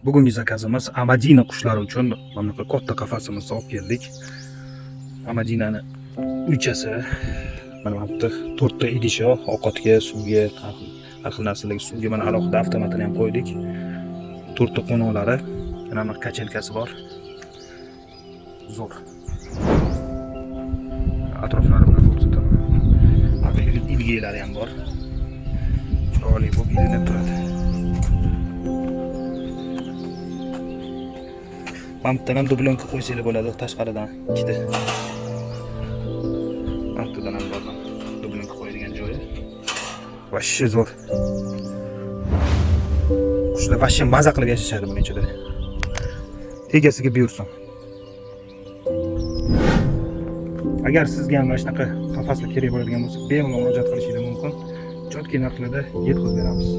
Bugungi zakazimiz Amadina qushlari uchun mana bu katta qafasimizni olib keldik. Amadinani uychasi mana bu yerda 4 ta idishi ovqatga, suvga, har xil narsalarga suvga mana alohida avtomatini ham qo'ydik. 4 ta qo'noqlari, mana bu kachelkasi bor. Zo'r. Atroflari bilan ko'rsataman. Mana ilgilari ham bor. Chiroyli bo'lib ilinib turadi. Mamtdan ham dublonka qo'ysanglar bo'ladi tashqaridan ikkita. Mamtdan ham bor dublonka qo'yadigan joyi. Vashshi zo'r. Qushlar vashshi maza qilib yashashadi buning ichida. Egasiga buyursin. Agar sizga ham mana shunaqa qafaslar kerak bo'ladigan bo'lsa, bemalol murojaat qilishingiz mumkin. Chotki narxlarda yetkazib beramiz.